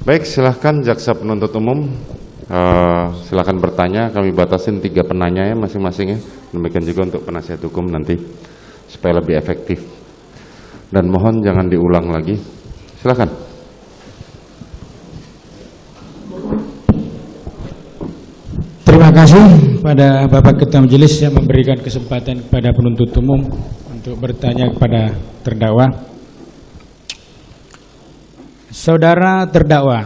Baik, silahkan jaksa penuntut umum, silahkan bertanya. Kami batasin 3 penanya ya masing-masing ya. Demikian juga untuk penasihat hukum nanti supaya lebih efektif. Dan mohon jangan diulang lagi. Silahkan. Terima kasih pada Bapak Ketua Majelis yang memberikan kesempatan kepada penuntut umum untuk bertanya kepada terdakwa. Saudara terdakwa,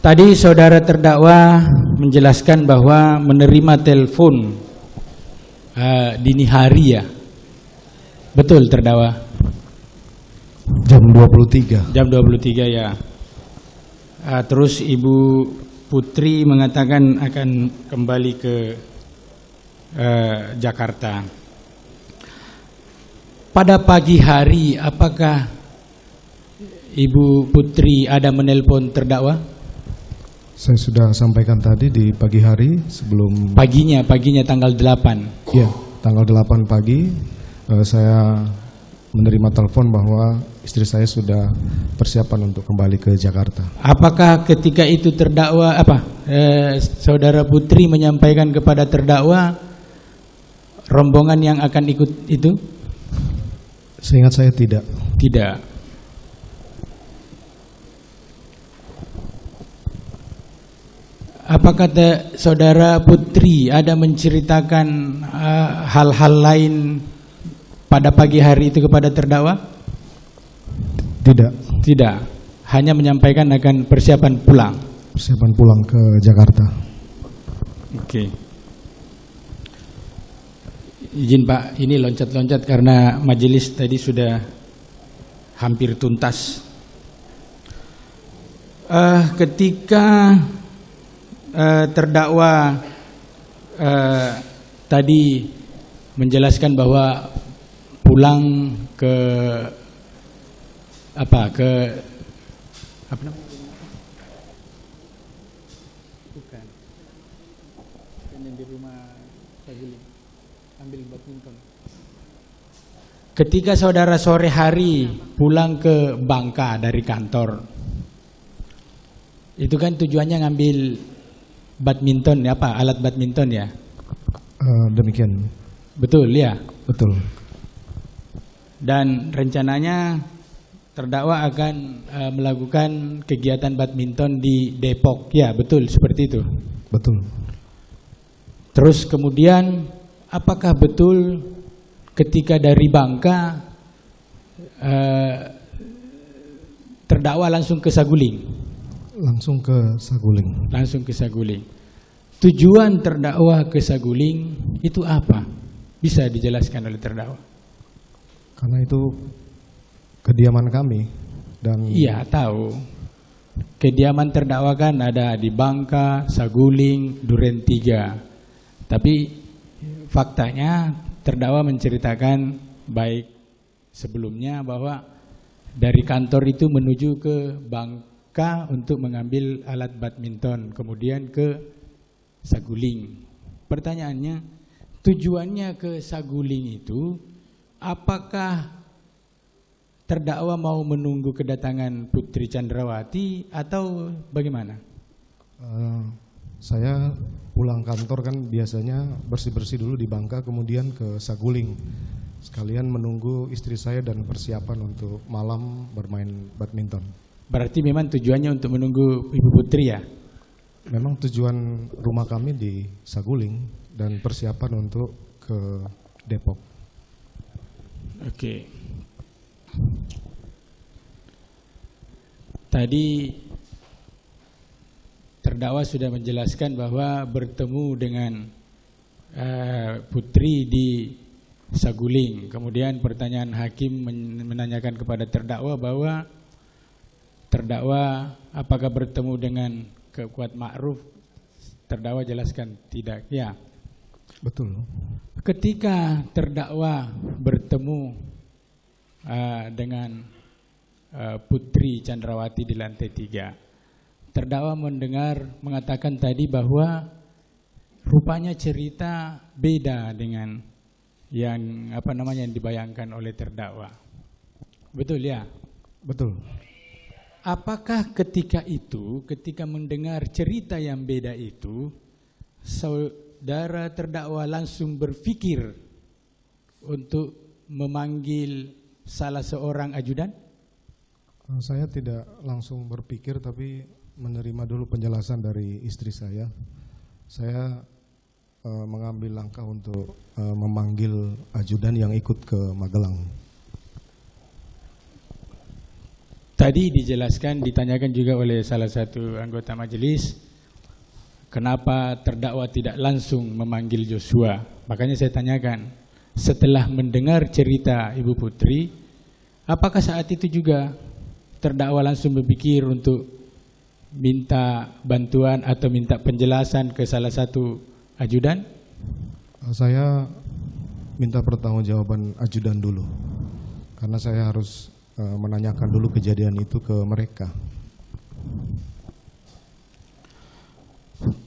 tadi saudara terdakwa menjelaskan bahwa menerima telepon dini hari ya, betul terdakwa? Jam 23. Jam 23 ya. Terus Ibu Putri mengatakan akan kembali ke Jakarta. Pada pagi hari, apakah Ibu Putri ada menelpon terdakwa? Saya sudah sampaikan tadi di pagi hari sebelum... Paginya tanggal 8. Ya, tanggal 8 pagi saya menerima telepon bahwa istri saya sudah persiapan untuk kembali ke Jakarta. Apakah ketika itu terdakwa, saudara Putri menyampaikan kepada terdakwa rombongan yang akan ikut itu? Seingat saya tidak. Tidak. Apakah saudara Putri ada menceritakan hal-hal lain pada pagi hari itu kepada terdakwa? Tidak. Tidak. Hanya menyampaikan akan persiapan pulang. Persiapan pulang ke Jakarta. Oke. Izin Pak, ini loncat-loncat karena majelis tadi sudah hampir tuntas. Ketika terdakwa tadi menjelaskan bahwa pulang ke apa namanya? Bukan. Yang di rumah Saguling. Ambil badminton. Ketika saudara sore hari pulang ke Bangka dari kantor, itu kan tujuannya ngambil badminton ya, alat badminton ya? Demikian. Betul ya? Betul. Dan rencananya terdakwa akan melakukan kegiatan badminton di Depok ya, betul seperti itu? Betul. Terus kemudian apakah betul ketika dari Bangka terdakwa langsung ke Saguling? Langsung ke Saguling. Langsung ke Saguling. Tujuan terdakwa ke Saguling itu apa? Bisa dijelaskan oleh terdakwa? Karena itu kediaman kami dan... Iya tahu. Kediaman terdakwa kan ada di Bangka, Saguling, Duren 3. Tapi faktanya terdakwa menceritakan baik sebelumnya bahwa dari kantor itu menuju ke Bangka untuk mengambil alat badminton, kemudian ke Saguling. Pertanyaannya, tujuannya ke Saguling itu apakah terdakwa mau menunggu kedatangan Putri Chandrawati atau bagaimana? Saya pulang kantor kan biasanya bersih-bersih dulu di Bangka, kemudian ke Saguling. Sekalian menunggu istri saya dan persiapan untuk malam bermain badminton. Berarti memang tujuannya untuk menunggu Ibu Putri ya? Memang tujuan rumah kami di Saguling dan persiapan untuk ke Depok. Oke. Tadi terdakwa sudah menjelaskan bahwa bertemu dengan Putri di Saguling. Kemudian pertanyaan hakim menanyakan kepada terdakwa bahwa terdakwa apakah bertemu dengan Kuat Ma'ruf? Terdakwa jelaskan tidak. Ya. Betul. Ketika terdakwa bertemu dengan Putri Chandrawati di lantai 3, terdakwa mengatakan tadi bahwa rupanya cerita beda dengan yang yang dibayangkan oleh terdakwa. Betul ya? Betul. Apakah ketika itu, ketika mendengar cerita yang beda itu, saudara terdakwa langsung berpikir untuk memanggil salah seorang ajudan? Saya tidak langsung berpikir, tapi menerima dulu penjelasan dari istri saya. Saya mengambil langkah untuk memanggil ajudan yang ikut ke Magelang. Tadi dijelaskan, ditanyakan juga oleh salah satu anggota majelis, kenapa terdakwa tidak langsung memanggil Joshua. Makanya saya tanyakan, setelah mendengar cerita Ibu Putri, apakah saat itu juga terdakwa langsung berpikir untuk minta bantuan atau minta penjelasan ke salah satu ajudan? Saya minta pertanggungjawaban ajudan dulu, karena saya harus menanyakan dulu kejadian itu ke mereka.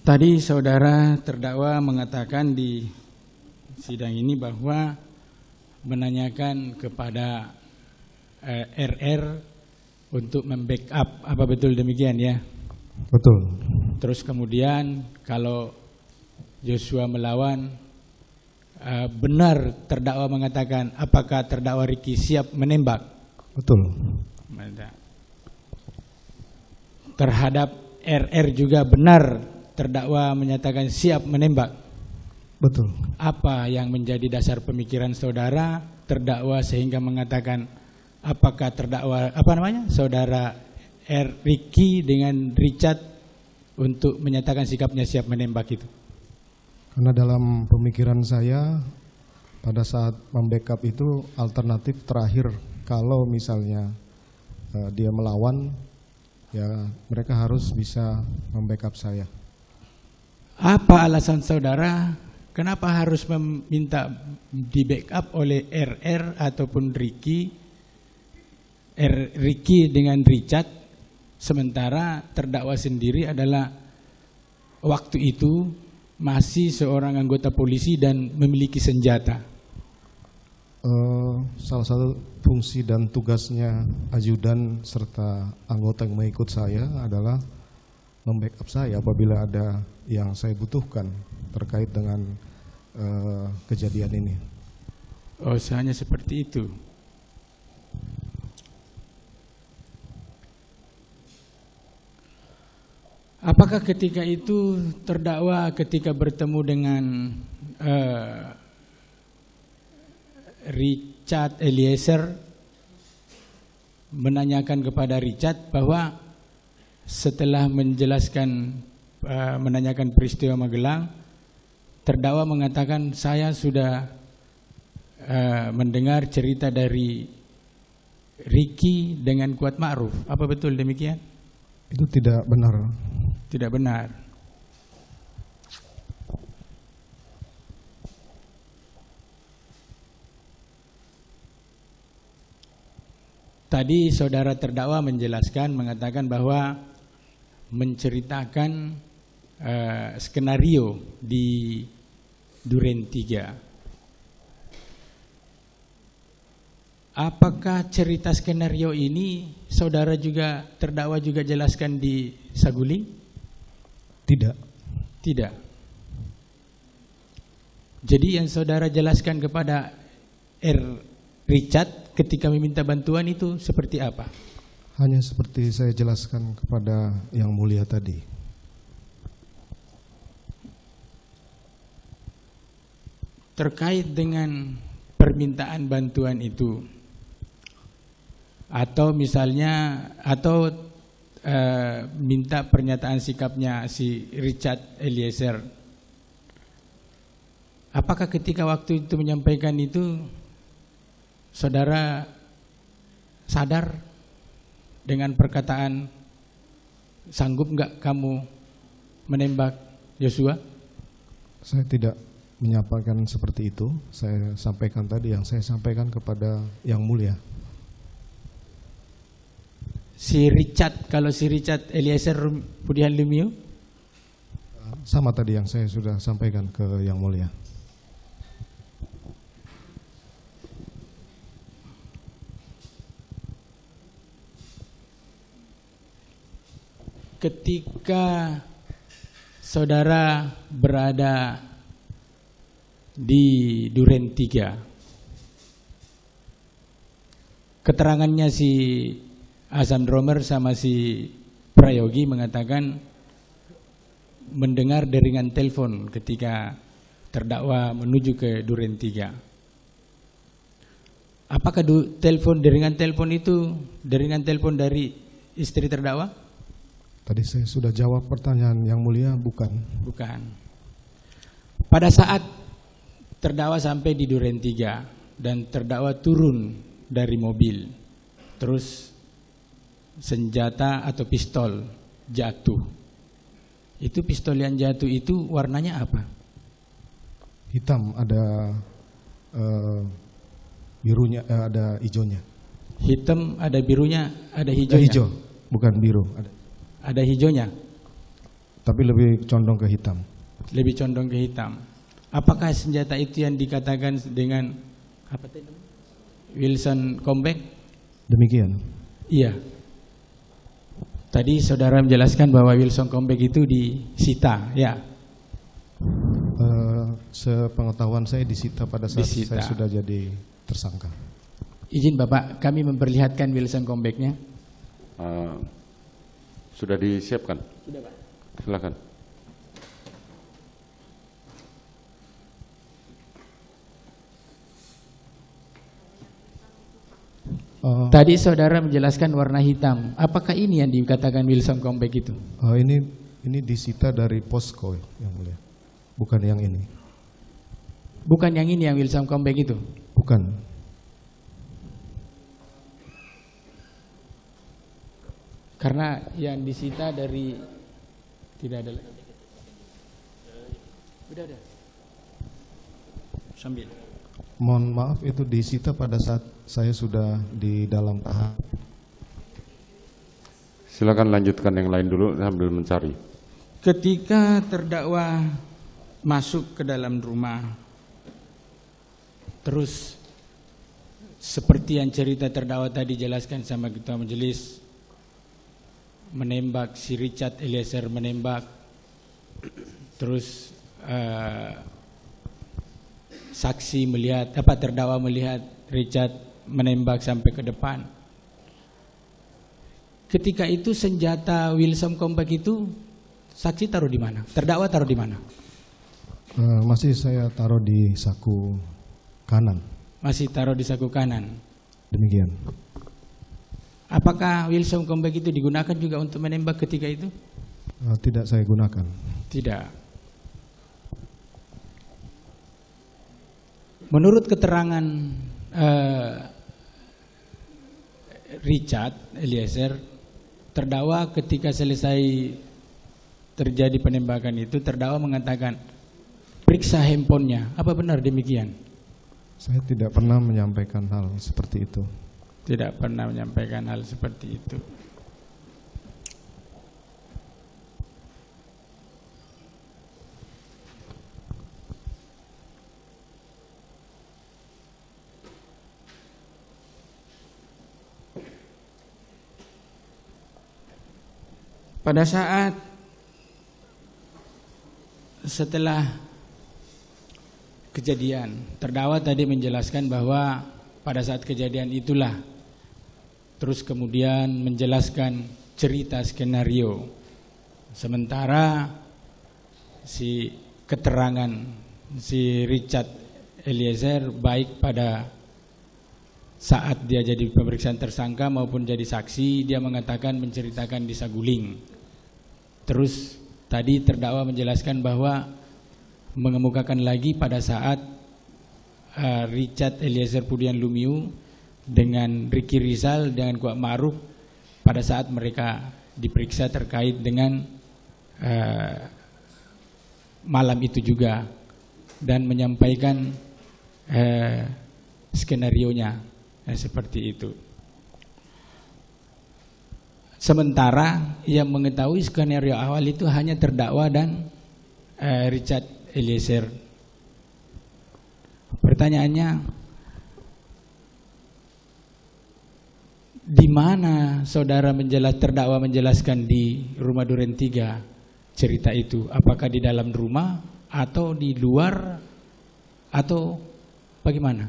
Tadi saudara terdakwa mengatakan di sidang ini bahwa menanyakan kepada RR untuk membackup, apa betul demikian ya? Betul. Terus kemudian kalau Joshua melawan, benar terdakwa mengatakan apakah terdakwa Ricky siap menembak? Betul. Terhadap RR juga benar terdakwa menyatakan siap menembak? Betul. Apa yang menjadi dasar pemikiran saudara terdakwa sehingga mengatakan apakah terdakwa saudara Ricky dengan Richard untuk menyatakan sikapnya siap menembak itu? Karena dalam pemikiran saya pada saat membackup itu alternatif terakhir, kalau misalnya dia melawan, ya mereka harus bisa membackup saya. Apa alasan saudara kenapa harus meminta di backup oleh RR ataupun Ricky dengan Richard, sementara terdakwa sendiri adalah waktu itu masih seorang anggota polisi dan memiliki senjata? Salah satu fungsi dan tugasnya ajudan serta anggota yang mengikut saya adalah membackup saya apabila ada yang saya butuhkan terkait dengan kejadian ini. Oh, hanya seperti itu. Apakah ketika itu terdakwa ketika bertemu dengan Richard Eliezer menanyakan kepada Richard bahwa setelah menanyakan peristiwa Magelang, terdakwa mengatakan saya sudah mendengar cerita dari Ricky dengan Kuat Ma'ruf. Apa betul demikian? Itu tidak benar. Tidak benar. Tadi saudara terdakwa menjelaskan, mengatakan bahwa menceritakan skenario di Duren 3. Apakah cerita skenario ini saudara juga terdakwa juga jelaskan di Saguling? Tidak. Tidak. Jadi yang saudara jelaskan kepada Richard ketika meminta bantuan itu seperti apa? Hanya seperti saya jelaskan kepada yang mulia tadi. Terkait dengan permintaan bantuan itu, atau misalnya minta pernyataan sikapnya si Richard Eliezer, apakah ketika waktu itu menyampaikan itu saudara sadar dengan perkataan sanggup enggak kamu menembak Joshua? Saya tidak menyampaikan seperti itu. Saya sampaikan tadi yang saya sampaikan kepada yang mulia. Kalau si Richard Eliezer Budihan Lumiu? Sama tadi yang saya sudah sampaikan ke yang mulia. ketika saudara berada di Duren 3, keterangannya si Azam Dromer sama si Prayogi mengatakan mendengar deringan telepon ketika terdakwa menuju ke Duren 3. Apakah deringan telepon itu deringan telepon dari istri terdakwa? Tadi saya sudah jawab pertanyaan yang mulia, bukan. Bukan. Pada saat terdakwa sampai di Duren 3 dan terdakwa turun dari mobil, terus senjata atau pistol jatuh. Itu pistol yang jatuh itu warnanya apa? Hitam, ada birunya, ada hijaunya. Hitam, ada birunya, ada hijaunya. Hijau, bukan biru. Ada hijaunya. Tapi lebih condong ke hitam. Lebih condong ke hitam. Apakah senjata itu yang dikatakan dengan apa tadi? Wilson Combat? Demikian. Iya. Tadi saudara menjelaskan bahwa Wilson Combat itu disita, ya. Sepengetahuan saya disita pada saat Disita. saya sudah jadi tersangka. Izin Bapak, kami memperlihatkan Wilson Combat-nya. Sudah disiapkan? Sudah, Pak. Silakan. Tadi saudara menjelaskan warna hitam. Apakah ini yang dikatakan Wilson Combat itu? Ini disita dari posko yang mulia, bukan yang ini. Bukan yang ini yang Wilson Combat itu? Bukan. Karena yang disita dari tidak ada. Udah. Sambil. Mohon maaf, itu disita pada saat saya sudah di dalam tahap. Silakan lanjutkan yang lain dulu sambil mencari. Ketika terdakwa masuk ke dalam rumah, terus seperti yang cerita terdakwa tadi jelaskan sama ketua majelis, menembak si Richard Eliezer, menembak, terus saksi melihat, terdakwa melihat Richard menembak sampai ke depan. Ketika itu senjata Wilson Combat itu saksi taruh di mana? Terdakwa taruh di mana? Masih saya taruh di saku kanan. Masih taruh di saku kanan. Demikian. Apakah Wilson Combat itu digunakan juga untuk menembak ketika itu? Tidak saya gunakan. Tidak. Menurut keterangan Richard Eliezer, terdakwa ketika selesai terjadi penembakan itu, terdakwa mengatakan periksa handphonenya. Apa benar demikian? Saya tidak pernah menyampaikan hal seperti itu. Tidak pernah menyampaikan hal seperti itu. Pada saat setelah kejadian, terdakwa tadi menjelaskan bahwa pada saat kejadian itulah, terus kemudian menjelaskan cerita skenario. Sementara si keterangan si Richard Eliezer baik pada saat dia jadi pemeriksaan tersangka maupun jadi saksi, dia mengatakan menceritakan di saguling. Terus tadi terdakwa menjelaskan bahwa mengemukakan lagi pada saat Richard Eliezer Pudian Lumiu dengan Ricky Rizal dengan Kuat Ma'ruf pada saat mereka diperiksa terkait dengan malam itu juga, dan menyampaikan skenarionya seperti itu. Sementara yang mengetahui skenario awal itu hanya terdakwa dan Richard Eliezer. Pertanyaannya, di mana saudara terdakwa menjelaskan di rumah Duren 3 cerita itu? Apakah di dalam rumah atau di luar atau bagaimana?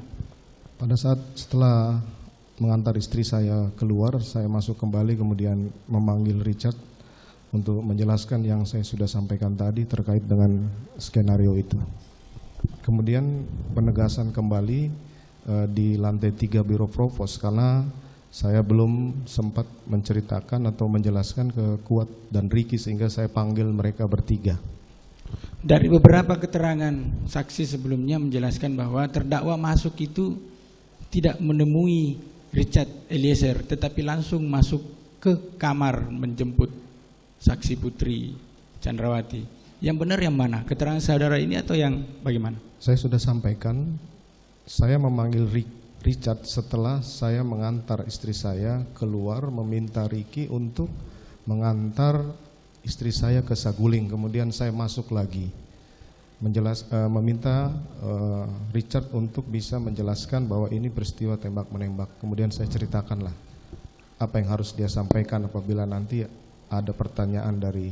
Pada saat setelah mengantar istri saya keluar, saya masuk kembali kemudian memanggil Richard untuk menjelaskan yang saya sudah sampaikan tadi terkait dengan skenario itu. Kemudian penegasan kembali di lantai 3 Biro Provos karena saya belum sempat menceritakan atau menjelaskan ke Kuat dan Ricky sehingga saya panggil mereka bertiga. Dari beberapa keterangan saksi sebelumnya menjelaskan bahwa terdakwa masuk itu tidak menemui Richard Eliezer, tetapi langsung masuk ke kamar menjemput saksi Putri Chandrawati. Yang benar yang mana? Keterangan saudara ini atau yang bagaimana? Saya sudah sampaikan, saya memanggil Richard setelah saya mengantar istri saya keluar meminta Ricky untuk mengantar istri saya ke Saguling. Kemudian saya masuk lagi meminta Richard untuk bisa menjelaskan bahwa ini peristiwa tembak-menembak. Kemudian saya ceritakanlah apa yang harus dia sampaikan apabila nanti ada pertanyaan dari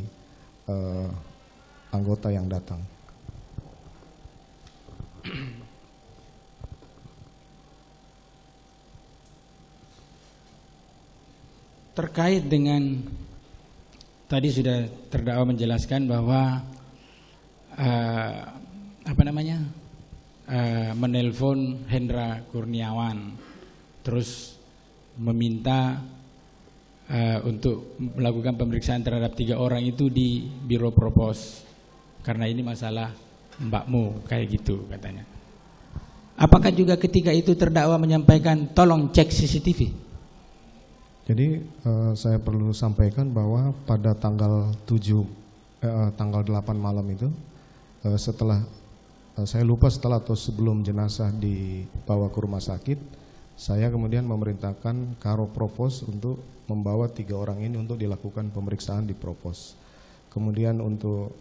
anggota yang datang. Terkait dengan tadi sudah terdakwa menjelaskan bahwa menelpon Hendra Kurniawan, terus meminta untuk melakukan pemeriksaan terhadap 3 orang itu di Biro Propos karena ini masalah mbakmu, kayak gitu katanya. Apakah juga ketika itu terdakwa menyampaikan tolong cek CCTV? Jadi saya perlu sampaikan bahwa pada tanggal 8 malam itu setelah saya lupa setelah atau sebelum jenazah dibawa ke rumah sakit, saya kemudian memerintahkan Karo Propos untuk membawa 3 orang ini untuk dilakukan pemeriksaan di Propos. Kemudian untuk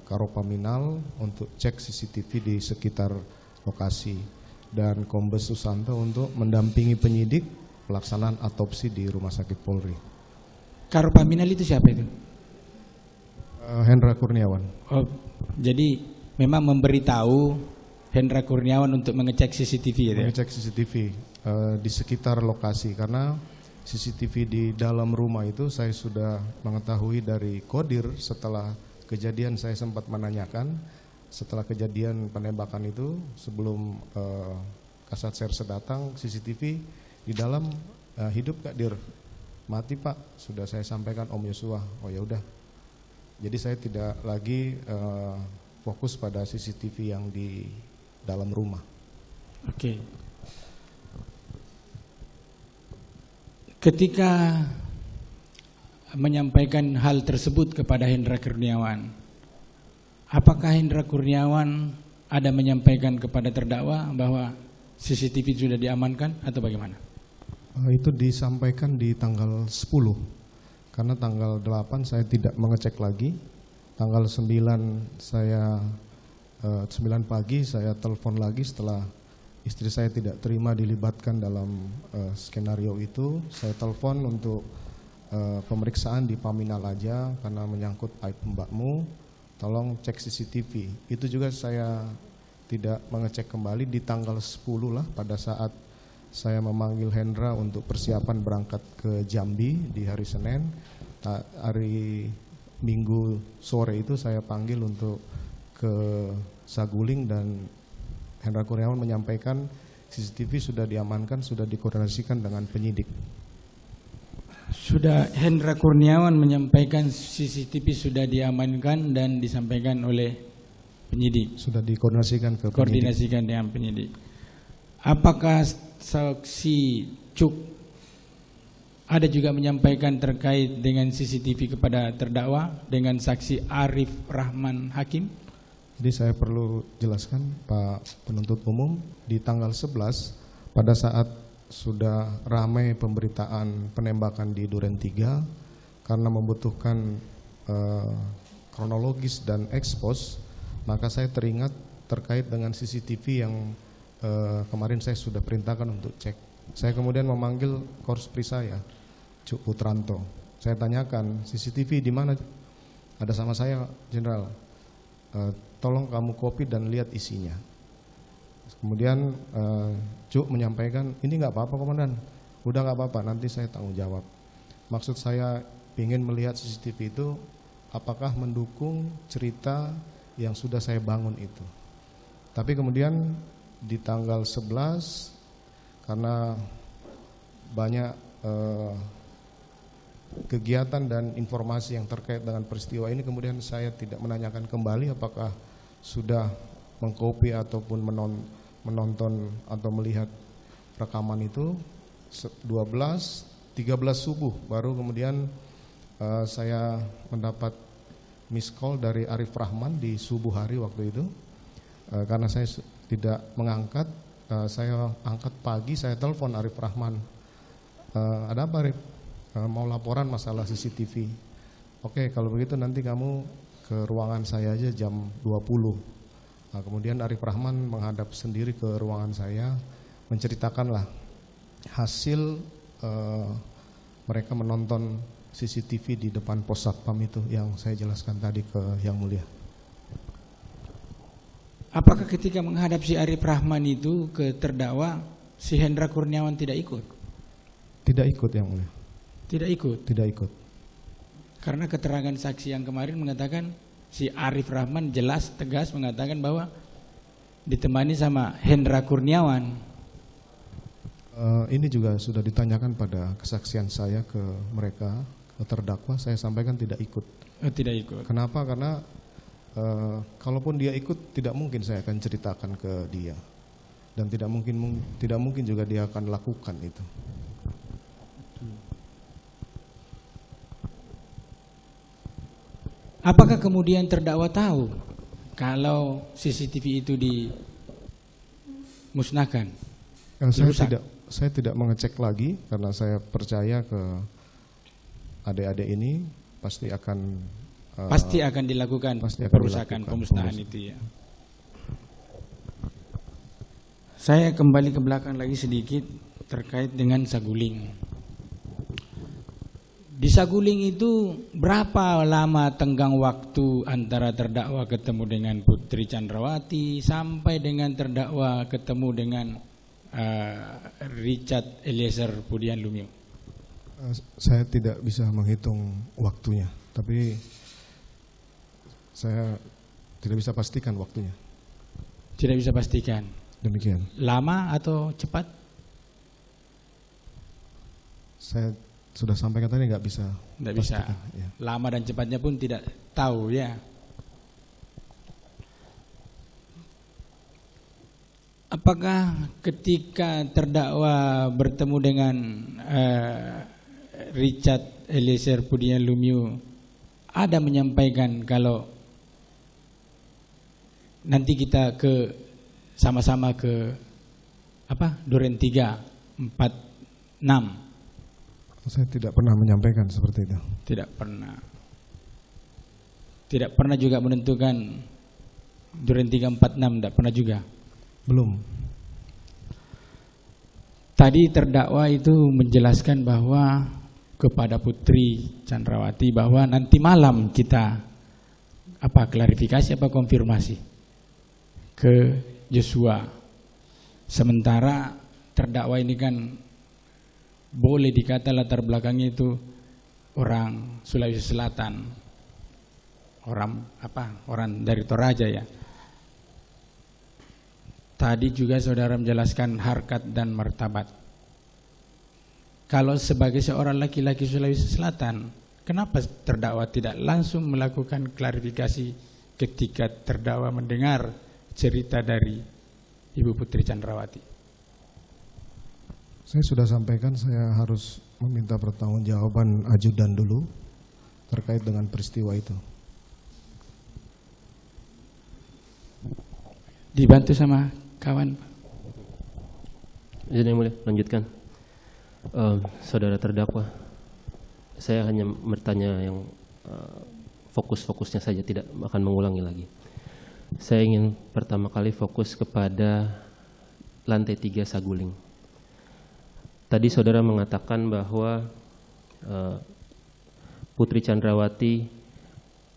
Karo Paminal untuk cek CCTV di sekitar lokasi dan Kombes Susanto untuk mendampingi penyidik pelaksanaan autopsi di Rumah Sakit Polri. Karo Paminal itu siapa itu? Hendra Kurniawan. Oh, jadi memang memberitahu Hendra Kurniawan untuk mengecek CCTV ya? Mengecek CCTV di sekitar lokasi karena CCTV di dalam rumah itu saya sudah mengetahui dari Kodir setelah kejadian. Saya sempat menanyakan setelah kejadian penembakan itu sebelum Kasat Serse datang, CCTV di dalam hidup gak Dir? Mati Pak, sudah saya sampaikan Om Yosua. Oh ya udah. Jadi saya tidak lagi fokus pada CCTV yang di dalam rumah. Oke. Ketika menyampaikan hal tersebut kepada Hendra Kurniawan, apakah Hendra Kurniawan ada menyampaikan kepada terdakwa bahwa CCTV sudah diamankan atau bagaimana? Itu disampaikan di tanggal 10, karena tanggal 8 saya tidak mengecek lagi. Tanggal 9 saya 9 pagi saya telepon lagi setelah istri saya tidak terima dilibatkan dalam skenario itu. Saya telepon untuk pemeriksaan di Paminal aja karena menyangkut aib mbakmu, tolong cek CCTV. Itu juga saya tidak mengecek kembali di tanggal 10 lah pada saat saya memanggil Hendra untuk persiapan berangkat ke Jambi di hari Senin. Hari Minggu sore itu saya panggil untuk ke Saguling dan Hendra Kurniawan menyampaikan CCTV sudah diamankan, sudah dikoordinasikan dengan penyidik. Sudah Hendra Kurniawan menyampaikan CCTV sudah diamankan dan disampaikan oleh penyidik. Sudah dikoordinasikan ke penyidik. Koordinasikan dengan penyidik. Apakah saksi Cuk ada juga menyampaikan terkait dengan CCTV kepada terdakwa dengan saksi Arif Rahman Hakim? Jadi saya perlu jelaskan Pak penuntut umum, di tanggal 11 pada saat sudah ramai pemberitaan penembakan di Duren 3 karena membutuhkan kronologis dan ekspos, maka saya teringat terkait dengan CCTV yang kemarin saya sudah perintahkan untuk cek Saya kemudian memanggil korspri saya, Cuk Putranto. Saya tanyakan, CCTV di mana? Ada sama saya, Jenderal. Tolong kamu copy dan lihat isinya. Kemudian Cuk menyampaikan, ini nggak apa-apa Komandan, udah nggak apa-apa, nanti saya tanggung jawab. Maksud saya ingin melihat CCTV itu apakah mendukung cerita yang sudah saya bangun itu. Tapi kemudian di tanggal 11 karena banyak kegiatan dan informasi yang terkait dengan peristiwa ini, kemudian saya tidak menanyakan kembali apakah sudah mengcopy ataupun menonton atau melihat rekaman itu. 13 subuh baru kemudian saya mendapat miss call dari Arif Rahman di subuh hari waktu itu. Karena saya tidak mengangkat, saya angkat pagi, saya telepon Arif Rahman. Ada apa Arif? Mau laporan masalah CCTV. Oke, kalau begitu nanti kamu ke ruangan saya aja jam 20. Nah, kemudian Arif Rahman menghadap sendiri ke ruangan saya, menceritakanlah hasil mereka menonton CCTV di depan pos satpam itu yang saya jelaskan tadi ke Yang Mulia. Apakah ketika menghadap si Arif Rahman itu ke terdakwa, si Hendra Kurniawan tidak ikut? Tidak ikut Yang Mulia. Tidak ikut? Tidak ikut. Karena keterangan saksi yang kemarin mengatakan si Arif Rahman jelas tegas mengatakan bahwa ditemani sama Hendra Kurniawan. Ini juga sudah ditanyakan pada kesaksian saya ke mereka, ke terdakwa, saya sampaikan tidak ikut. Tidak ikut. Kenapa? Karena kalaupun dia ikut, tidak mungkin saya akan ceritakan ke dia, dan tidak mungkin juga dia akan lakukan itu. Apakah kemudian terdakwa tahu kalau CCTV itu dimusnahkan? Saya tidak mengecek lagi karena saya percaya ke adik-adik ini pasti akan dilakukan perusahaan pemusnahan itu ya. Saya kembali ke belakang lagi sedikit terkait dengan Saguling. Di Saguling itu berapa lama tenggang waktu antara terdakwa ketemu dengan Putri Chandrawati sampai dengan terdakwa ketemu dengan Richard Eliezer Pudian Lumiu? Saya tidak bisa menghitung waktunya, tapi saya tidak bisa pastikan waktunya. Tidak bisa pastikan. Demikian. Lama atau cepat? Saya sudah sampaikan tadi nggak bisa. Tidak bisa. Ya. Lama dan cepatnya pun tidak tahu ya. Apakah ketika terdakwa bertemu dengan Richard Eliezer Pudian Lumiu ada menyampaikan kalau nanti kita sama-sama ke Duren 346? Saya tidak pernah menyampaikan seperti itu. Tidak pernah. Tidak pernah juga menentukan Duren 346, tidak pernah juga. Belum. Tadi terdakwa itu menjelaskan bahwa kepada Putri Chandrawati bahwa nanti malam kita klarifikasi konfirmasi ke Joshua. Sementara terdakwa ini kan boleh dikata latar belakangnya itu orang Sulawesi Selatan, orang dari Toraja ya. Tadi juga saudara menjelaskan harkat dan martabat. Kalau sebagai seorang laki-laki Sulawesi Selatan, kenapa terdakwa tidak langsung melakukan klarifikasi ketika terdakwa mendengar cerita dari Ibu Putri Chandrawati? Saya sudah sampaikan saya harus meminta pertanggungjawaban ajudan dulu terkait dengan peristiwa itu. Dibantu sama kawan. Izin Yang Mulia, lanjutkan. Saudara terdakwa, saya hanya bertanya yang fokus-fokusnya saja, tidak akan mengulangi lagi. Saya ingin pertama kali fokus kepada lantai 3 Saguling. tadi saudara mengatakan bahwa Putri Chandrawati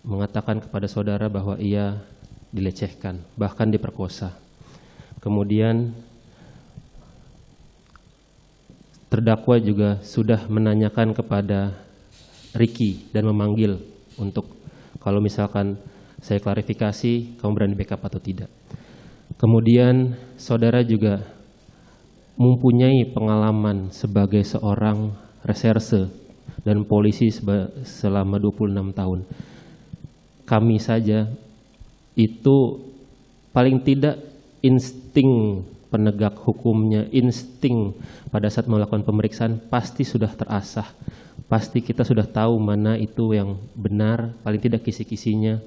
mengatakan kepada saudara bahwa ia dilecehkan, bahkan diperkosa. Kemudian terdakwa juga sudah menanyakan kepada Ricky dan memanggil untuk kalau misalkan saya klarifikasi, kamu berani backup atau tidak. Kemudian saudara juga mempunyai pengalaman sebagai seorang reserse dan polisi selama 26 tahun. Kami saja itu paling tidak insting penegak hukumnya, insting pada saat melakukan pemeriksaan pasti sudah terasah. Pasti kita sudah tahu mana itu yang benar, paling tidak kisi-kisinya.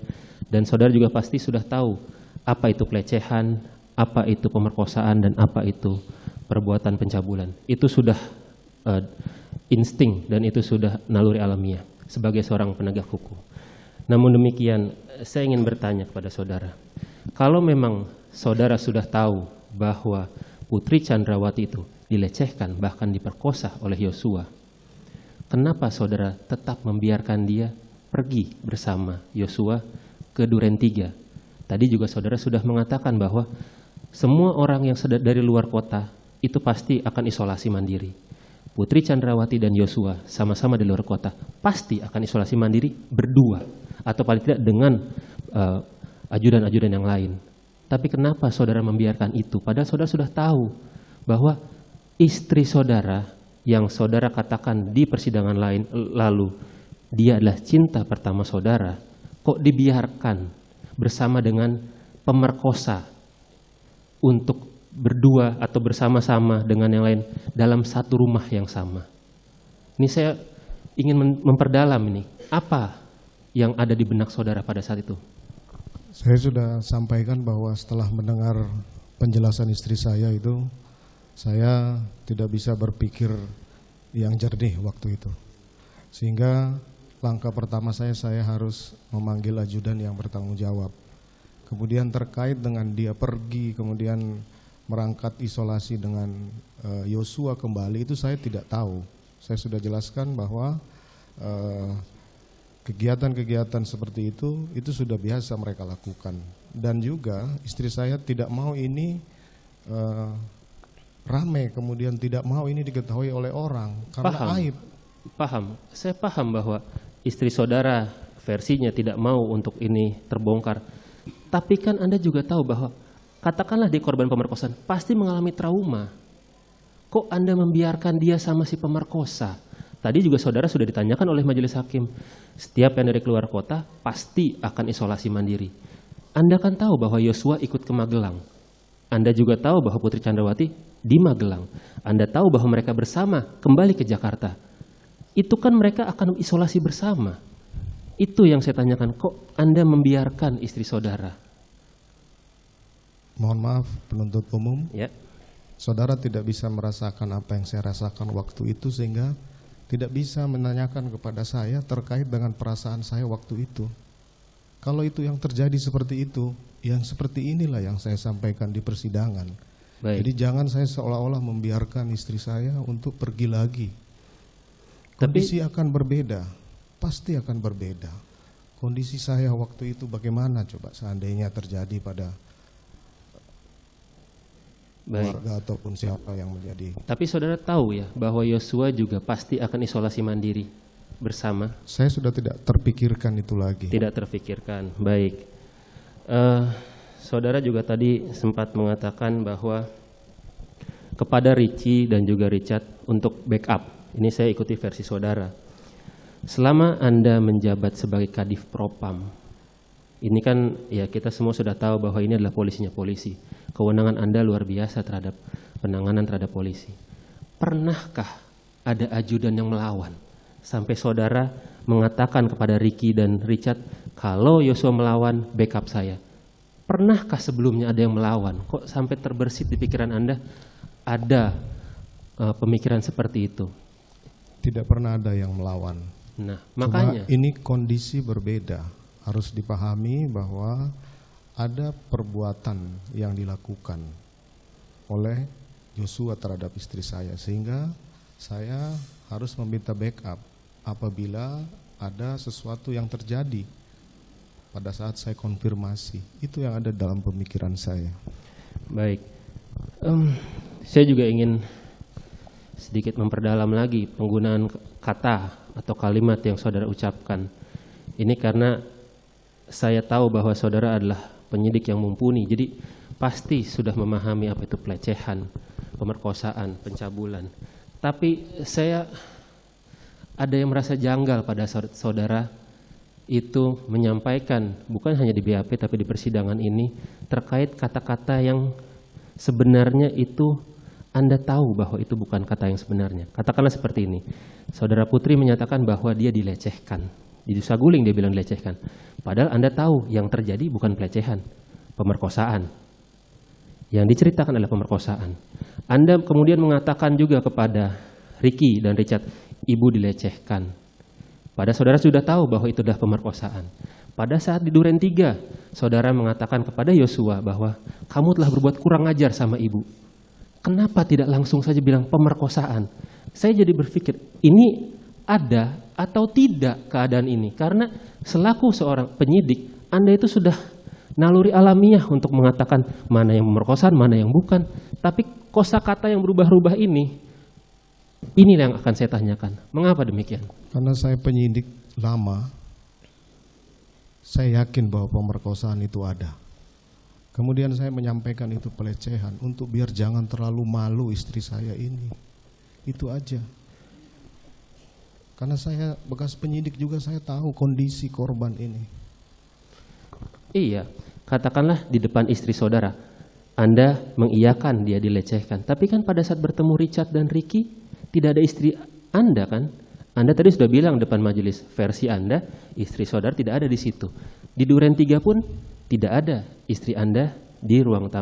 Dan saudara juga pasti sudah tahu apa itu pelecehan, apa itu pemerkosaan, dan apa itu perbuatan pencabulan. Itu sudah insting dan itu sudah naluri alamiah sebagai seorang penegak hukum. Namun demikian, saya ingin bertanya kepada saudara, kalau memang saudara sudah tahu bahwa Putri Chandrawati itu dilecehkan bahkan diperkosa oleh Yosua, kenapa saudara tetap membiarkan dia pergi bersama Yosua ke Duren 3? Tadi juga saudara sudah mengatakan bahwa semua orang yang dari luar kota itu pasti akan isolasi mandiri. Putri Chandrawati dan Yosua sama-sama di luar kota pasti akan isolasi mandiri berdua atau paling tidak dengan ajudan-ajudan yang lain. Tapi kenapa saudara membiarkan itu? Padahal saudara sudah tahu bahwa istri saudara yang saudara katakan di persidangan lain lalu dia adalah cinta pertama saudara, kok dibiarkan bersama dengan pemerkosa untuk berdua atau bersama-sama dengan yang lain dalam satu rumah yang sama. Ini saya ingin memperdalam ini. Apa yang ada di benak saudara pada saat itu? Saya sudah sampaikan bahwa setelah mendengar penjelasan istri saya itu, saya tidak bisa berpikir yang jernih waktu itu. Sehingga langkah pertama saya harus memanggil ajudan yang bertanggung jawab. Kemudian terkait dengan dia pergi, kemudian merangkat isolasi dengan Yosua kembali, itu saya tidak tahu. Saya sudah jelaskan bahwa kegiatan-kegiatan seperti itu sudah biasa mereka lakukan. Dan juga istri saya tidak mau ini rame, kemudian tidak mau ini diketahui oleh orang karena aib. Paham, saya paham bahwa istri saudara versinya tidak mau untuk ini terbongkar. Tapi kan Anda juga tahu bahwa katakanlah dia korban pemerkosaan pasti mengalami trauma. Kok Anda membiarkan dia sama si pemerkosa? Tadi juga saudara sudah ditanyakan oleh majelis hakim, setiap yang dari keluar kota pasti akan isolasi mandiri. Anda kan tahu bahwa Yosua ikut ke Magelang. Anda juga tahu bahwa Putri Chandrawati di Magelang. Anda tahu bahwa mereka bersama kembali ke Jakarta. Itu kan mereka akan isolasi bersama. Itu yang saya tanyakan, kok Anda membiarkan istri saudara? Mohon maaf penuntut umum, Ya. saudara tidak bisa merasakan apa yang saya rasakan waktu itu sehingga tidak bisa menanyakan kepada saya terkait dengan perasaan saya waktu itu. Kalau itu yang terjadi seperti itu, yang seperti inilah yang saya sampaikan di persidangan. Baik. Jadi jangan saya seolah-olah membiarkan istri saya untuk pergi lagi. Kondisi akan berbeda, pasti akan berbeda. Kondisi saya waktu itu bagaimana coba seandainya terjadi pada keluarga ataupun siapa yang menjadi. Tapi saudara tahu ya bahwa Yosua juga pasti akan isolasi mandiri bersama. Saya sudah tidak terpikirkan itu lagi. Tidak terfikirkan. Baik. Saudara juga tadi sempat mengatakan bahwa kepada Richie dan juga Richard untuk backup. Ini saya ikuti versi saudara. Selama Anda menjabat sebagai Kadif Propam, ini kan ya kita semua sudah tahu bahwa ini adalah polisinya polisi. Kewenangan Anda luar biasa terhadap penanganan terhadap polisi. Pernahkah ada ajudan yang melawan? Sampai saudara mengatakan kepada Ricky dan Richard, kalau Yosua melawan, backup saya. Pernahkah sebelumnya ada yang melawan? Kok sampai terbersit di pikiran Anda ada pemikiran seperti itu? Tidak pernah ada yang melawan. Nah, Cuma makanya ini kondisi berbeda. Harus dipahami bahwa ada perbuatan yang dilakukan oleh Yosua terhadap istri saya sehingga saya harus meminta backup apabila ada sesuatu yang terjadi pada saat saya konfirmasi. Itu yang ada dalam pemikiran saya. Baik, saya juga ingin sedikit memperdalam lagi penggunaan kata atau kalimat yang saudara ucapkan. Ini karena saya tahu bahwa saudara adalah penyidik yang mumpuni, jadi pasti sudah memahami apa itu pelecehan, pemerkosaan, pencabulan. Tapi saya ada yang merasa janggal pada saudara itu menyampaikan, bukan hanya di BAP tapi di persidangan ini, terkait kata-kata yang sebenarnya itu Anda tahu bahwa itu bukan kata yang sebenarnya. Katakanlah seperti ini, saudara Putri menyatakan bahwa dia dilecehkan. Di Saguling dia bilang dilecehkan. Padahal Anda tahu yang terjadi bukan pelecehan, pemerkosaan. Yang diceritakan adalah pemerkosaan. Anda kemudian mengatakan juga kepada Ricky dan Richard, ibu dilecehkan. Padahal saudara sudah tahu bahwa itu adalah pemerkosaan. Pada saat di Duren 3, saudara mengatakan kepada Yosua bahwa kamu telah berbuat kurang ajar sama ibu. Kenapa tidak langsung saja bilang pemerkosaan? Saya jadi berpikir, ini ada atau tidak keadaan ini? Karena selaku seorang penyidik, Anda itu sudah naluri alamiah untuk mengatakan mana yang pemerkosaan, mana yang bukan. Tapi kosakata yang berubah-ubah inilah yang akan saya tanyakan. Mengapa demikian? Karena saya penyidik lama, saya yakin bahwa pemerkosaan itu ada. Kemudian saya menyampaikan itu pelecehan untuk biar jangan terlalu malu istri saya ini. Itu aja. Karena saya bekas penyidik juga, saya tahu kondisi korban ini. Iya, katakanlah di depan istri saudara, Anda mengiyakan dia dilecehkan. Tapi kan pada saat bertemu Richard dan Ricky, tidak ada istri Anda kan? Anda tadi sudah bilang depan majelis, versi Anda, istri saudara tidak ada di situ. Di Duren 3 pun tidak ada istri Anda di ruang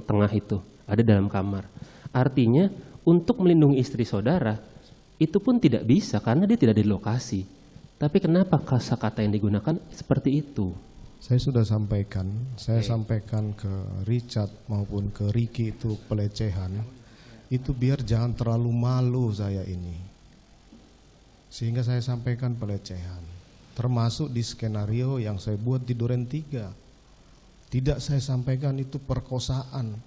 tengah itu, ada dalam kamar. Artinya untuk melindungi istri saudara, itu pun tidak bisa karena dia tidak di lokasi. Tapi kenapa kata yang digunakan seperti itu? Saya sudah sampaikan, sampaikan ke Richard maupun ke Ricky itu pelecehan. Itu biar jangan terlalu malu saya ini. Sehingga saya sampaikan pelecehan. Termasuk di skenario yang saya buat di Duren 3. Tidak saya sampaikan itu perkosaan.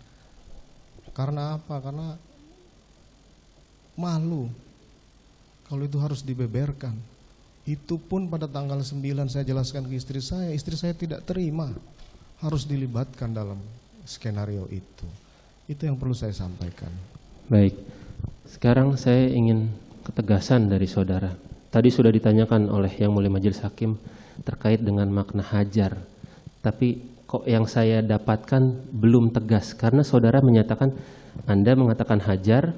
Karena apa? Karena malu. Kalau itu harus dibeberkan. Itu pun pada tanggal 9 saya jelaskan ke istri saya tidak terima. Harus dilibatkan dalam skenario itu. Itu yang perlu saya sampaikan. Baik, sekarang saya ingin ketegasan dari saudara. Tadi sudah ditanyakan oleh Yang Mulia Majelis Hakim terkait dengan makna hajar. Tapi kok yang saya dapatkan belum tegas. Karena saudara menyatakan, Anda mengatakan hajar,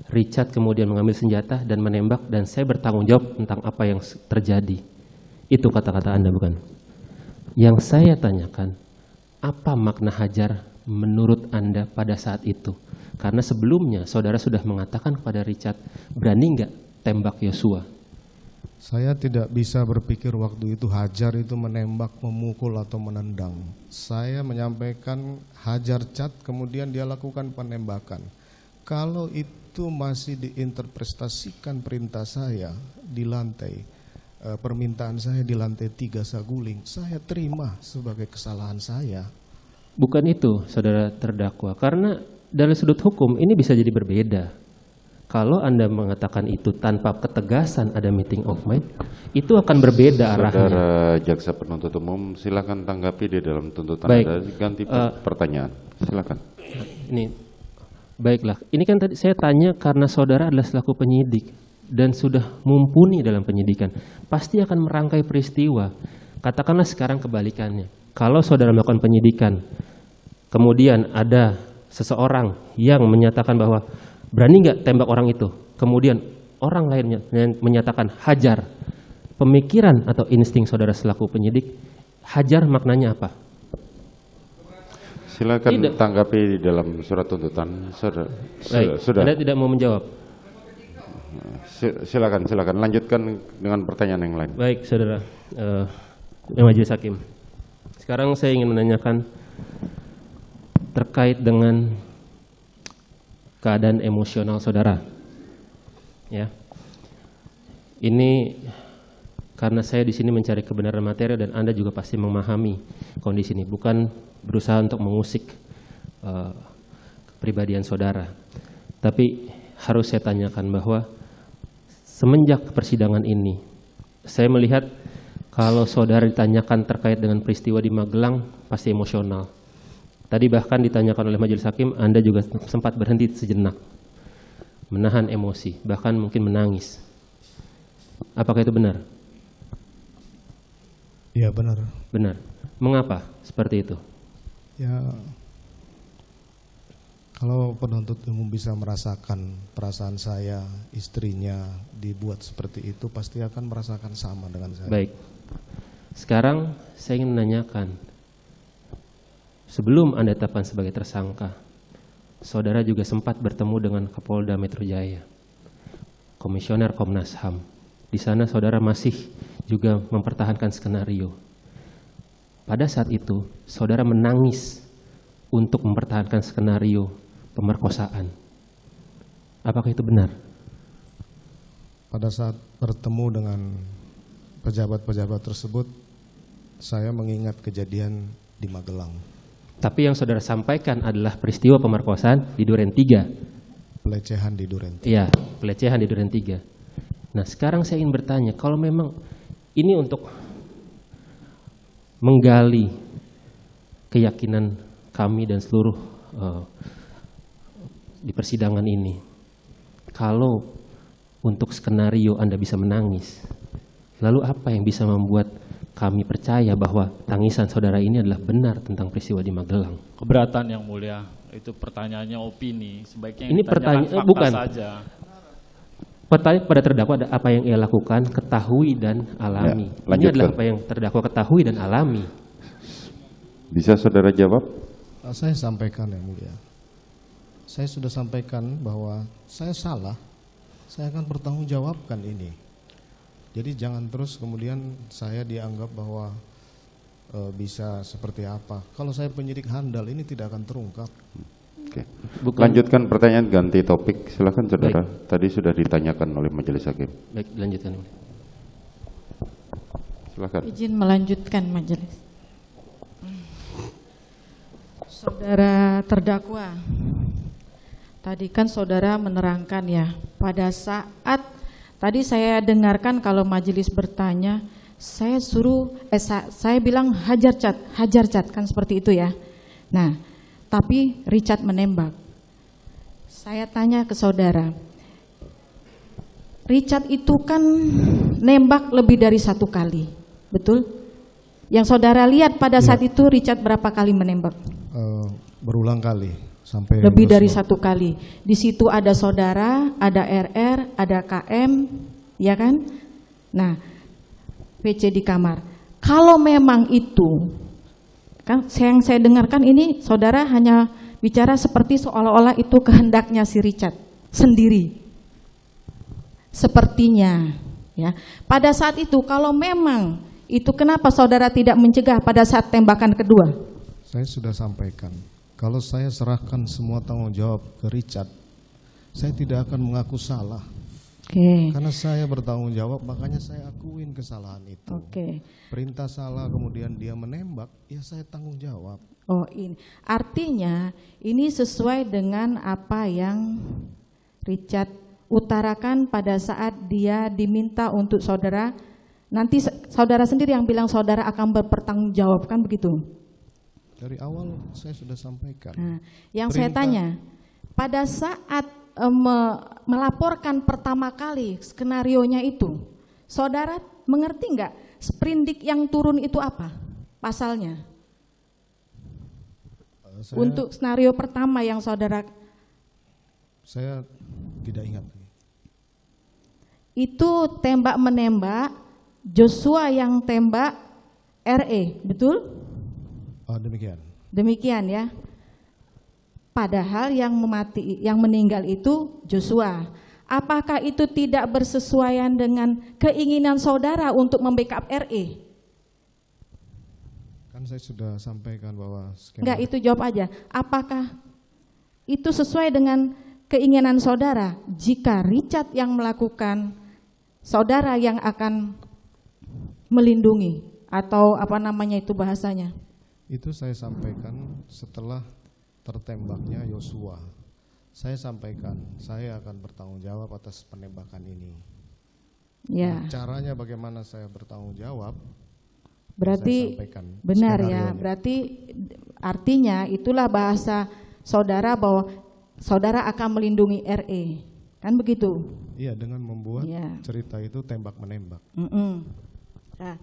Richard kemudian mengambil senjata dan menembak, dan saya bertanggung jawab tentang apa yang terjadi. Itu kata-kata Anda bukan? Yang saya tanyakan, apa makna hajar menurut Anda pada saat itu? Karena sebelumnya saudara sudah mengatakan kepada Richard, berani nggak tembak Yosua? Saya tidak bisa berpikir waktu itu hajar itu menembak, memukul atau menendang. Saya menyampaikan hajar cat, kemudian dia lakukan penembakan. Kalau itu masih diinterpretasikan perintah saya di lantai, permintaan saya di lantai 3 Saguling, saya terima sebagai kesalahan saya. Bukan itu, saudara terdakwa. Karena dari sudut hukum ini bisa jadi berbeda. Kalau Anda mengatakan itu tanpa ketegasan ada meeting of mind, itu akan berbeda arahnya. Saudara Jaksa Penuntut Umum, silakan tanggapi di dalam tuntutan Baik. Anda. Ganti pertanyaan, silakan. Ini, baiklah. Ini kan tadi saya tanya karena saudara adalah selaku penyidik dan sudah mumpuni dalam penyidikan. Pasti akan merangkai peristiwa. Katakanlah sekarang kebalikannya. Kalau saudara melakukan penyidikan, kemudian ada seseorang yang menyatakan bahwa berani nggak tembak orang itu, kemudian orang lain menyatakan hajar, pemikiran atau insting saudara selaku penyidik, hajar maknanya apa? Silakan Tidak. tanggapi di dalam surat tuntutan. Baik, Sudah. Anda tidak mau menjawab. Silakan lanjutkan dengan pertanyaan yang lain. Baik, saudara Majelis Hakim. Sekarang saya ingin menanyakan terkait dengan keadaan emosional saudara. ya. Ini karena saya di sini mencari kebenaran materi dan Anda juga pasti memahami kondisi ini, bukan berusaha untuk mengusik kepribadian saudara. Tapi harus saya tanyakan bahwa semenjak persidangan ini, saya melihat kalau saudara ditanyakan terkait dengan peristiwa di Magelang pasti emosional. Tadi bahkan ditanyakan oleh majelis hakim, Anda juga sempat berhenti sejenak, menahan emosi, bahkan mungkin menangis. Apakah itu benar? Ya benar. Benar. Mengapa seperti itu? Ya, kalau penuntut umum bisa merasakan perasaan saya, istrinya dibuat seperti itu, pasti akan merasakan sama dengan saya. Baik. Sekarang saya ingin menanyakan, sebelum Anda ditetapkan sebagai tersangka, saudara juga sempat bertemu dengan Kapolda Metro Jaya, Komisioner Komnas HAM. Di sana saudara masih juga mempertahankan skenario. Pada saat itu, saudara menangis untuk mempertahankan skenario pemerkosaan. Apakah itu benar? Pada saat bertemu dengan pejabat-pejabat tersebut, saya mengingat kejadian di Magelang. Tapi yang saudara sampaikan adalah peristiwa pemerkosaan di Duren 3. Pelecehan di Duren. Iya, pelecehan di Duren 3. Nah, sekarang saya ingin bertanya, kalau memang ini untuk menggali keyakinan kami dan seluruh di persidangan ini, kalau untuk skenario Anda bisa menangis, lalu apa yang bisa membuat kami percaya bahwa tangisan saudara ini adalah benar tentang peristiwa di Magelang? Keberatan yang mulia, itu pertanyaannya opini. Sebaiknya Ini ditanyakan pertanyaan fakta bukan. saja. Pertanyaan pada terdakwa ada apa yang ia lakukan, ketahui dan alami. Ya, ini adalah lanjutkan. apa yang terdakwa ketahui dan alami. Bisa saudara jawab? Saya sampaikan yang mulia. Saya sudah sampaikan bahwa saya salah, saya akan bertanggungjawabkan ini. Jadi jangan terus kemudian saya dianggap bahwa bisa seperti apa. Kalau saya penyidik handal ini tidak akan terungkap. Oke. Bukan- Lanjutkan pertanyaan, ganti topik. Silakan saudara. Tadi sudah ditanyakan oleh majelis hakim. Baik, dilanjutkan. Silakan. Izin melanjutkan majelis. Saudara terdakwa, tadi kan saudara menerangkan ya, pada saat tadi saya dengarkan kalau majelis bertanya, saya suruh, saya bilang hajar cat, kan seperti itu ya. Nah, tapi Richard menembak. Saya tanya ke saudara, Richard itu kan nembak lebih dari 1 kali, betul? Yang saudara lihat pada saat itu Richard berapa kali menembak? Berulang kali sampai Lebih dari yosua. 1 kali. Di situ ada saudara, ada RR, ada KM, ya kan? Nah, PC di kamar. Kalau memang itu, kan yang saya dengarkan ini saudara hanya bicara seperti seolah-olah itu kehendaknya si Richard sendiri. Sepertinya, ya. Pada saat itu kalau memang itu, kenapa saudara tidak mencegah pada saat tembakan kedua? Saya sudah sampaikan, kalau saya serahkan semua tanggung jawab ke Richard, saya tidak akan mengaku salah. Oke. Karena saya bertanggung jawab, makanya saya akuin kesalahan itu. Oke. Perintah salah, kemudian dia menembak, ya saya tanggung jawab. Oh, ini artinya ini sesuai dengan apa yang Richard utarakan pada saat dia diminta untuk saudara. Nanti saudara sendiri yang bilang saudara akan berpertanggungjawab, kan begitu? Dari awal saya sudah sampaikan. Nah, yang saya tanya, pada saat melaporkan pertama kali skenarionya itu, saudara mengerti nggak sprindik yang turun itu apa pasalnya? Untuk skenario pertama yang saudara, saya tidak ingat. itu tembak menembak, Joshua yang tembak RE, betul? Demikian. Demikian ya. Padahal yang meninggal itu Joshua. Apakah itu tidak bersesuaian dengan keinginan saudara untuk membackup RE? Kan saya sudah sampaikan bahwa Enggak, itu jawab aja. Apakah itu sesuai dengan keinginan saudara jika Richard yang melakukan, saudara yang akan melindungi atau apa namanya itu bahasanya? Itu saya sampaikan setelah tertembaknya Yosua. Saya sampaikan, saya akan bertanggung jawab atas penembakan ini. Ya. Caranya bagaimana saya bertanggung jawab? Berarti saya sampaikan benar ya, skenario-nya. berarti artinya itulah bahasa saudara bahwa saudara akan melindungi RE, kan begitu? Iya, dengan membuat Iya. cerita itu tembak-menembak. Nah,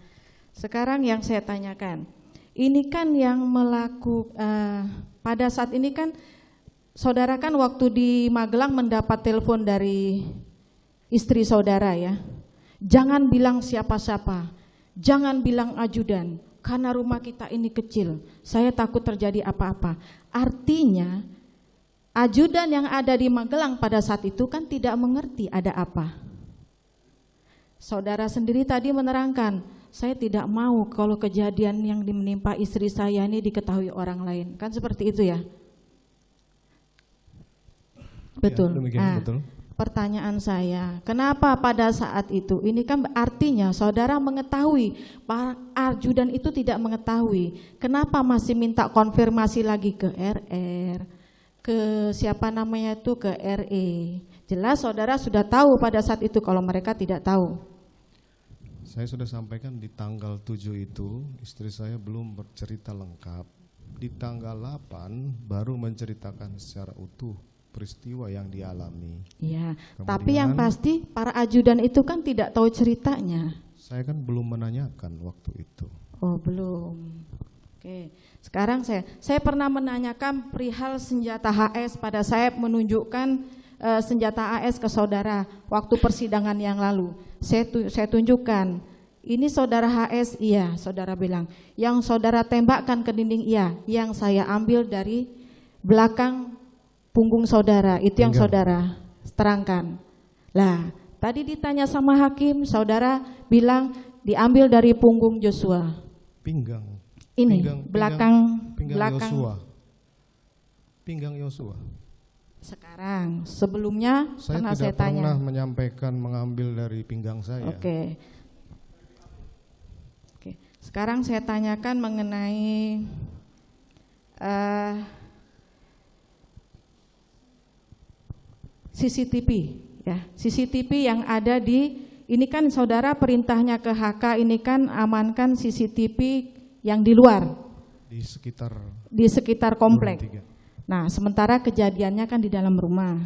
sekarang yang saya tanyakan, ini kan yang pada saat ini kan saudara kan waktu di Magelang mendapat telepon dari istri saudara ya, jangan bilang siapa-siapa, jangan bilang ajudan, karena rumah kita ini kecil, saya takut terjadi apa-apa. Artinya ajudan yang ada di Magelang pada saat itu kan tidak mengerti ada apa. Saudara sendiri tadi menerangkan, saya tidak mau kalau kejadian yang menimpa istri saya ini diketahui orang lain, kan seperti itu ya? Betul. Ya, demikian, betul. Pertanyaan saya, kenapa pada saat itu, ini kan artinya saudara mengetahui, Pak ajudan itu tidak mengetahui, kenapa masih minta konfirmasi lagi ke RR, ke siapa namanya itu, ke RE. Jelas saudara sudah tahu pada saat itu kalau mereka tidak tahu. Saya sudah sampaikan di tanggal 7 itu istri saya belum bercerita lengkap. Di tanggal 8 baru menceritakan secara utuh peristiwa yang dialami. Iya, Kemudian, tapi yang pasti para ajudan itu kan tidak tahu ceritanya. Saya kan belum menanyakan waktu itu. Oh, belum. Oke. Sekarang saya pernah menanyakan perihal senjata HS pada saya menunjukkan senjata AS ke saudara waktu persidangan yang lalu. Saya tunjukkan, ini saudara HS, iya, saudara bilang. Yang saudara tembakkan ke dinding, iya. Yang saya ambil dari belakang punggung saudara, itu yang saudara terangkan. Lah, tadi ditanya sama hakim, saudara bilang diambil dari punggung Joshua. Pinggang. Ini, pinggang belakang. Yosua. Pinggang Yosua. Sekarang, sebelumnya Saya pernah tidak saya tanya. pernah menyampaikan mengambil dari pinggang saya. Oke. Sekarang saya tanyakan mengenai CCTV ya. CCTV yang ada di ini kan saudara perintahnya ke HK ini kan amankan CCTV yang di luar Di sekitar komplek. Duren 3. Nah, sementara kejadiannya kan di dalam rumah.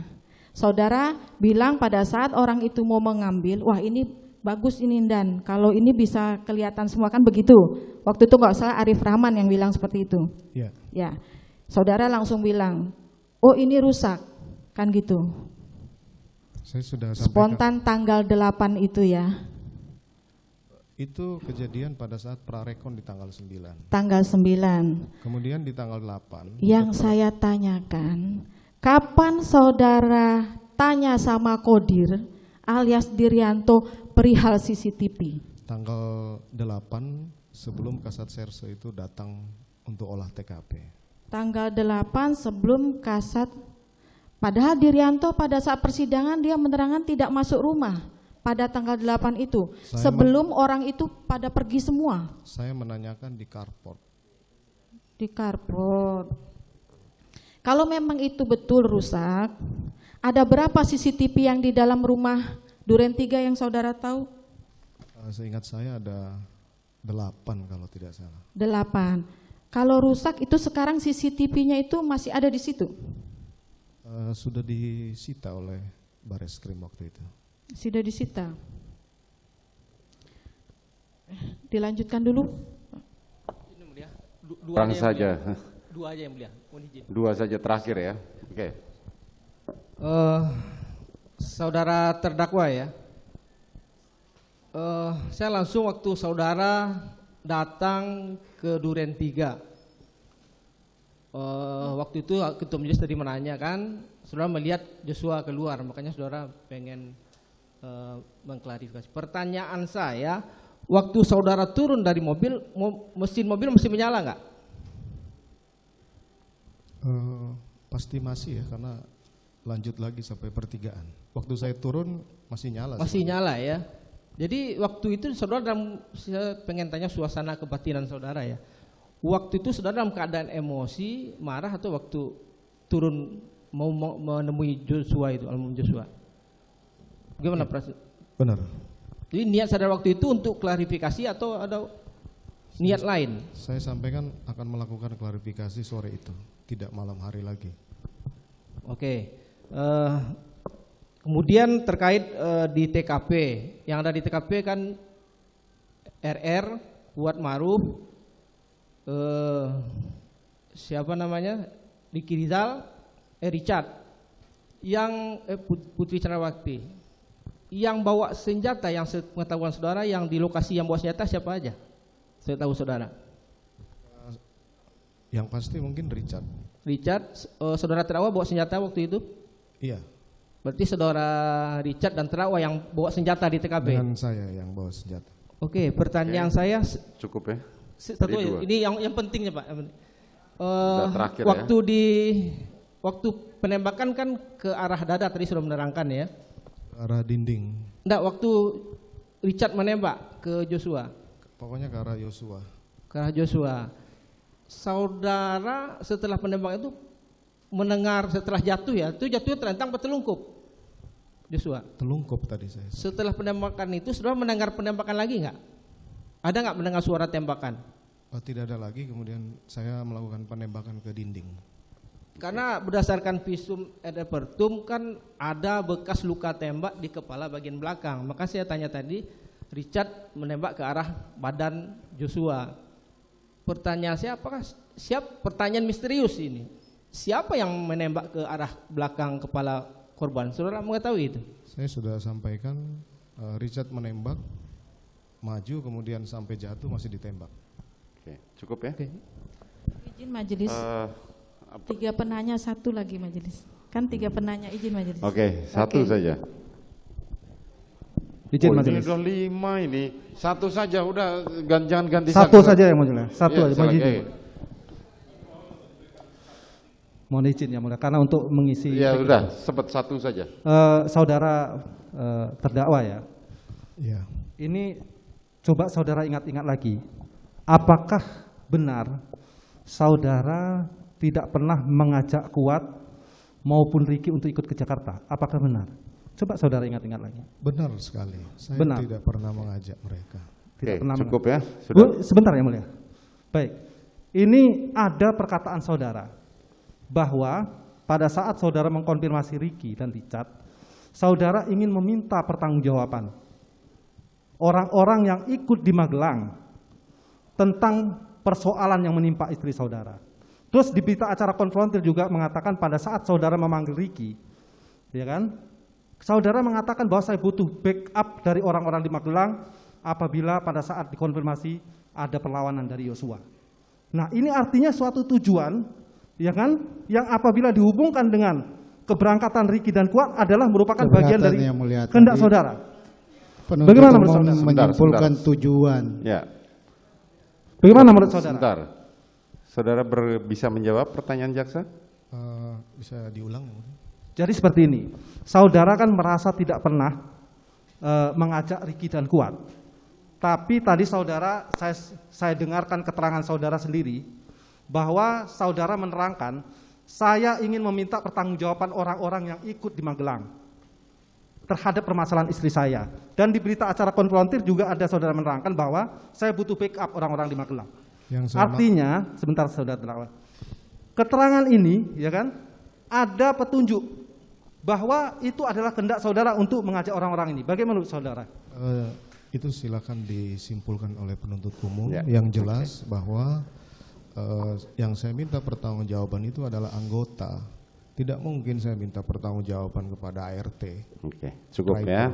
Saudara bilang pada saat orang itu mau mengambil, wah ini bagus ini Dan, kalau ini bisa kelihatan semua kan begitu. Waktu itu nggak salah Arif Rahman yang bilang seperti itu. Ya. Ya, saudara langsung bilang, oh ini rusak, kan gitu. Saya sudah sampaikan. Spontan tanggal 8 itu ya. Itu kejadian pada saat prarekon di tanggal 9. Tanggal 9. Kemudian di tanggal 8. Yang saya tanyakan, kapan saudara tanya sama Kodir alias Diryanto perihal CCTV? Tanggal 8 sebelum Kasat Serse itu datang untuk olah TKP. Tanggal 8 sebelum Kasat, padahal Diryanto pada saat persidangan dia menerangkan tidak masuk rumah pada tanggal 8 itu, sebelum orang itu pada pergi semua. Saya menanyakan di carport. Di carport. Kalau memang itu betul rusak, ada berapa CCTV yang di dalam rumah Duren 3 yang saudara tahu? Seingat saya ada 8 kalau tidak salah. 8. Kalau rusak itu sekarang CCTV-nya itu masih ada di situ? Sudah disita oleh Bareskrim waktu itu. Sudah disita. Dilanjutkan dulu. Ini mulia. Dua Terang aja yang saja. mulia. Dua aja yang mulia. Mohon izin. Dua saja terakhir ya. Oke. Saudara terdakwa ya. Saya langsung waktu saudara datang ke Duren 3. Waktu itu Ketua Majelis tadi menanyakan, saudara melihat Joshua keluar, makanya saudara pengen mengklarifikasi. Pertanyaan saya, waktu saudara turun dari mobil, mesin mobil masih menyala nggak? Pasti masih ya, karena lanjut lagi sampai pertigaan. Waktu saya turun masih nyala. Masih nyala ya. Jadi waktu itu saudara saya pengen tanya suasana kebatinan saudara ya. Waktu itu saudara dalam keadaan emosi, marah atau waktu turun mau menemui Joshua itu, almarhum Joshua? Gimana perasaan? Benar. Jadi niat saudara waktu itu untuk klarifikasi atau ada niat lain? Saya sampaikan akan melakukan klarifikasi sore itu, tidak malam hari lagi. Oke. Kemudian terkait di TKP, yang ada di TKP kan RR, Kuat Maruf, siapa namanya, Ricky Rizal, Richard, yang Putri Chandrawati, yang bawa senjata, yang pengetahuan saudara, yang di lokasi yang bawa senjata siapa aja? Saya tahu saudara. Yang pasti mungkin Richard. Richard, saudara terdakwa bawa senjata waktu itu? Iya. Berarti saudara Richard dan terdakwa yang bawa senjata di TKP? Dengan saya yang bawa senjata. Oke, pertanyaan saya Cukup ya. satu Tadi dua. ini yang pentingnya Pak. Terakhir Waktu waktu penembakan kan ke arah dada tadi sudah menerangkan ya. Ke arah dinding. Enggak, waktu Richard menembak ke Joshua. Pokoknya ke arah Yosua. Ke arah Joshua. Saudara setelah penembakan itu mendengar setelah jatuh ya, itu jatuhnya terlentang atau terlungkup? Joshua. Telungkup tadi saya. Setelah penembakan itu saudara mendengar penembakan lagi enggak? Ada enggak mendengar suara tembakan? Tidak ada lagi, kemudian saya melakukan penembakan ke dinding. Karena berdasarkan visum et repertum kan ada bekas luka tembak di kepala bagian belakang. Maka saya tanya tadi, Richard menembak ke arah badan Joshua. Pertanyaan saya, apakah pertanyaan misterius ini? Siapa yang menembak ke arah belakang kepala korban? Saudara mengetahui itu? Saya sudah sampaikan, Richard menembak, maju kemudian sampai jatuh masih ditembak. Oke, cukup ya. Oke. Izin majelis. 3 penanya, 1 lagi majelis. Kan 3 penanya, izin majelis. Oke, 1 saja. Izin Ini majelis. udah 5 ini. 1 saja udah, jangan ganti 1 saja yang majelis. 1 Iya, aja mohon izin. oke. Mohon izin ya mulia, karena untuk mengisi. Ya udah, sempat 1 saja. Saudara terdakwa ya. Iya. Ini coba saudara ingat-ingat lagi. Apakah benar saudara tidak pernah mengajak Kuat maupun Ricky untuk ikut ke Jakarta? Apakah benar? Coba saudara ingat-ingat lagi. Benar sekali. Saya Benar. tidak pernah mengajak mereka. Tidak Oke, pernah cukup ya. Bu, Sudah. sebentar ya mulia. Baik. Ini ada perkataan saudara bahwa pada saat saudara mengkonfirmasi Ricky dan Richard, saudara ingin meminta pertanggungjawaban orang-orang yang ikut di Magelang tentang persoalan yang menimpa istri saudara. Terus di berita acara konfrontir juga mengatakan pada saat saudara memanggil Ricky, ya kan? Saudara mengatakan bahwa saya butuh backup dari orang-orang di Magelang apabila pada saat dikonfirmasi ada perlawanan dari Yosua. Nah, ini artinya suatu tujuan, ya kan? Yang apabila dihubungkan dengan keberangkatan Ricky dan Kuat adalah merupakan bagian dari Yang mulia, kehendak tadi saudara. penuntut Bagaimana umum menurut saudara? menyimpulkan Sebentar. tujuan. Ya. Bagaimana menurut saudara? Sebentar. Saudara bisa menjawab pertanyaan jaksa? Bisa diulang? Jadi seperti ini, saudara kan merasa tidak pernah mengajak Ricky dan Kuat. Tapi tadi saudara, saya dengarkan keterangan saudara sendiri, bahwa saudara menerangkan, saya ingin meminta pertanggungjawaban orang-orang yang ikut di Magelang terhadap permasalahan istri saya. Dan di berita acara konfrontir juga ada saudara menerangkan bahwa saya butuh backup orang-orang di Magelang. Artinya, sebentar saudara terdakwa, keterangan ini, ya kan, ada petunjuk bahwa itu adalah kehendak saudara untuk mengajak orang-orang ini. Bagaimana menurut saudara? Itu silakan disimpulkan oleh penuntut umum. Ya. Yang jelas bahwa yang saya minta pertanggungjawaban itu adalah anggota. Tidak mungkin saya minta pertanggungjawaban kepada ART. Oke, cukup Baik. ya.